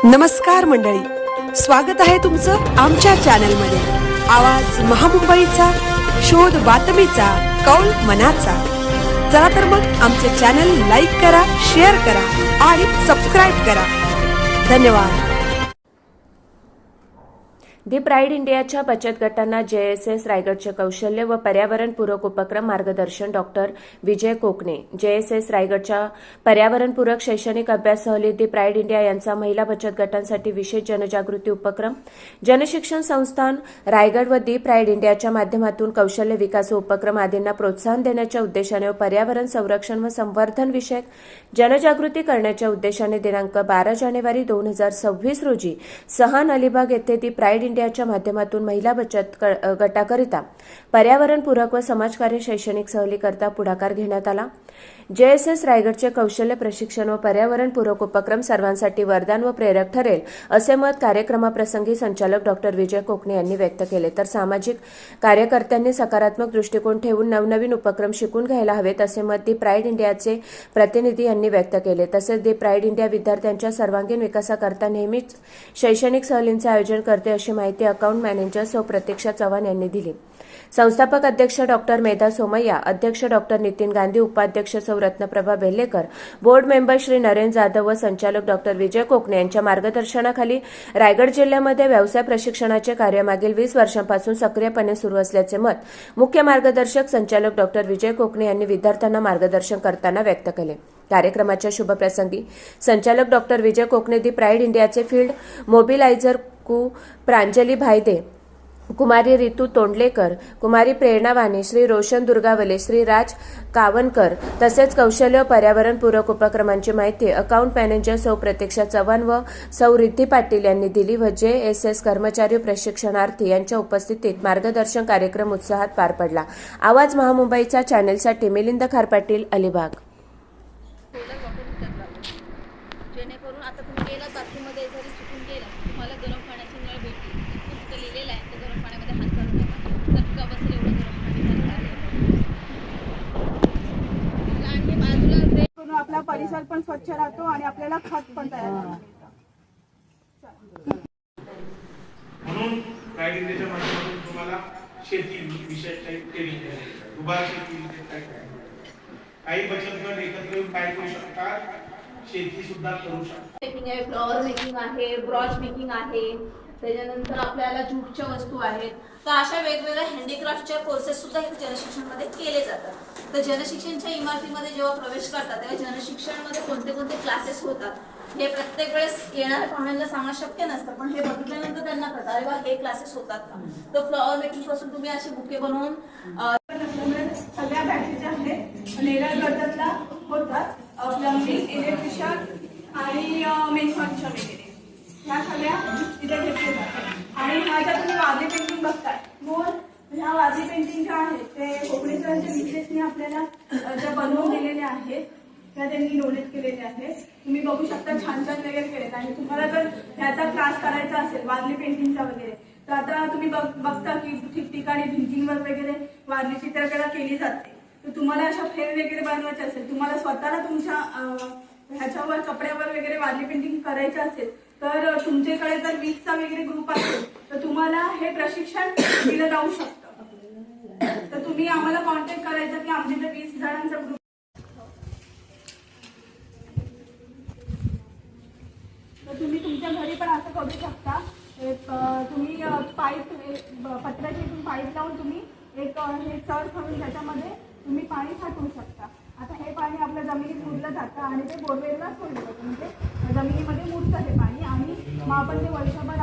नमस्कार मंडळी, स्वागत आहे तुमचं आमच्या चॅनलमध्ये। आवाज महामुंबईचा, शोध बातमीचा, कौल मनाचा। चला तर मग आमचे चॅनल लाईक करा, शेअर करा आणि सबस्क्राइब करा। धन्यवाद। दी प्राईड इंडियाच्या बचत गटांना JSS रायगडचे कौशल्य व पर्यावरणपूरक उपक्रम मार्गदर्शन डॉक्टर विजय कोकणे। JSS रायगडच्या पर्यावरणपूरक शैक्षणिक अभ्यास सहलीत दी प्राईड इंडिया यांचा महिला बचत गटांसाठी विशेष जनजागृती उपक्रम, जनशिक्षण संस्थान रायगड व दी प्राईड इंडियाच्या माध्यमातून कौशल्य विकास उपक्रम आदींना प्रोत्साहन देण्याच्या उद्देशाने व पर्यावरण संरक्षण व संवर्धन विषयक जनजागृती करण्याच्या उद्देशाने दिनांक 12 जानेवारी 2026 रोजी सहान अलिबाग येथे दी प्राईड इंडियाच्या माध्यमातून महिला बचत गटाकरिता पर्यावरणपूरक व समाजकार्य शैक्षणिक सहलीकरता पुढाकार घेण्यात आला। JSS रायगडचे कौशल्य प्रशिक्षण व पर्यावरणपूरक उपक्रम सर्वांसाठी वरदान व प्रेरक ठरेल असे मत कार्यक्रमाप्रसंगी संचालक डॉक्टर विजय कोकणे यांनी व्यक्त केले। तर सामाजिक कार्यकर्त्यांनी सकारात्मक दृष्टिकोन ठेवून नवनवीन उपक्रम शिकून घ्यायला हवेत असे मत दी प्राईड इंडियाचे प्रतिनिधी यांनी व्यक्त केले। तसेच दी प्राईड इंडिया विद्यार्थ्यांच्या सर्वांगीण विकासाकरता नेहमीच शैक्षणिक सहलींचे आयोजन करते अशी माहिती अकाउंट मॅनेजर सौ प्रतीक्षा चव्हाण यांनी दिली। संस्थापक अध्यक्ष डॉक्टर मेधा सोमय्या, अध्यक्ष डॉक्टर नितीन गांधी, उपाध्यक्ष सौ रत्नप्रभा बेल्लेकर, बोर्ड मेंबर श्री नरेंद्र जाधव व संचालक डॉक्टर विजय कोकणे यांच्या मार्गदर्शनाखाली रायगड जिल्ह्यामध्ये व्यवसाय प्रशिक्षणाचे कार्य मागील 20 वर्षांपासून सक्रियपणे सुरू असल्याचे मत मुख्य मार्गदर्शक संचालक डॉक्टर विजय कोकणे यांनी विद्यार्थ्यांना मार्गदर्शन करताना व्यक्त केले। कार्यक्रमाच्या शुभप्रसंगी संचालक डॉक्टर विजय कोकणे, दी प्राईड इंडियाचे फील्ड मोबिलायझर प्रांजली भाईदे, कुमारी रितू तोंडलेकर, कुमारी प्रेरणा वाणी, श्री रोशन दुर्गावले, श्री राज कावनकर तसेच कौशल्य पर्यावरणपूरक उपक्रमांची माहिती अकाउंट मॅनेजर सौ प्रतीक्षा चव्हाण व सौ रिद्धी पाटील यांनी दिली व JSS कर्मचारी प्रशिक्षणार्थी यांच्या उपस्थितीत मार्गदर्शन कार्यक्रम उत्साहात पार पडला। आवाज महामुंबईचा चॅनलसाठी मिलिंद खारपाटील, अलिबाग। जेणेकरून आता तुम्ही गेला बाथरूममध्ये जरी चुकून गेला तुम्हाला गरम पाण्याची नळ भेटली, तिथं लिहिलेलं आहे ते गरम पाण्यामध्ये हात घालून नका, चटका बसेल एवढं गरम पाणी आणि बाजूला करून आपला परिसर पण स्वच्छ राहतो आणि आपल्याला खत पण तयार होतं। म्हणून प्राईड इंडियाच्या माध्यमातून तुम्हाला शेती विषयाची ट्रेनिंग आहे, उभा शेती काही बचत गट एकत्र येऊन काय करू शकतात, शेती सुद्धा करू शकतात। मेकिंग आहे, फ्लॉवर मेकिंग आहे, ब्रॉच मेकिंग आहे, त्याच्यानंतर आपल्याला जूटच्या वस्तू आहेत। तर अशा वेगवेगळ्या हँडीक्राफ्टच्या कोर्सेस सुद्धा इथे जनशिक्षणमध्ये केले जातात। तर जनशिक्षणच्या इमारतीमध्ये जेव्हा प्रवेश करतात तेव्हा जनशिक्षणमध्ये कोणते कोणते क्लासेस होतात हे प्रत्येक वेळेस येणाऱ्या पाहुण्यांना सांगणं शक्य नसतं, पण हे बघितल्यानंतर त्यांना कळतं अरे वा हे क्लासेस होतात का। तर फ्लॉवर मेकिंग पासून तुम्ही असे बुके बनवून सगळ्या बॅचेस आहेत, लेडर गटातला होतात, प्लंबिंग, इलेक्ट्रिशियन आणि मेसॉनच्या वगैरे ह्या सगळ्या तिथे घेतल्या जातात। आणि ह्या ज्या तुम्ही वारली पेंटिंग बघताय, मोर ह्या वारली पेंटिंग ज्या आहेत ते कोकणी सरांच्या विशेषने आपल्याला ज्या बनवून दिलेल्या आहेत त्या त्यांनी डोनेट केलेल्या आहेत। तुम्ही बघू शकता छान छान वगैरे केलेत आणि तुम्हाला जर ह्याचा क्लास करायचा असेल वारली पेंटिंगचा वगैरे तर आता तुम्ही बघता की ठिकठिकाणी भिंतींवर वगैरे वारली चित्रकला केली जाते। तर तुम्हाला अशा फेर वगैरे बनवायचे असेल, तुम्हाला स्वतःला तुमच्या ह्याच्यावर कपड्यावर वगैरे वारली पेंटिंग करायचं असेल तर तुमच्याकडे जर 20चा वगैरे ग्रुप असेल तर तुम्हाला हे प्रशिक्षण दिलं जाऊ शकतं। तर तुम्ही आम्हाला कॉन्टॅक्ट करायचा की आमच्याकडे 20 जणांचा ग्रुप। तर तुम्ही तुमच्या घरी पण असं करू शकता, तुम्ही पाईप पत्र्याची पाईप लावून तुम्ही एक हे चढ करून त्याच्यामध्ये तुम्ही पाणी साठवू शकता। आता हे पाणी आपल्या जमिनीत मुरलं जातं आणि ते बोरवेलला सोडलं जातं, म्हणजे जमिनीमध्ये मुरतं हे पाणी आणि मग आपण ते वर्षभर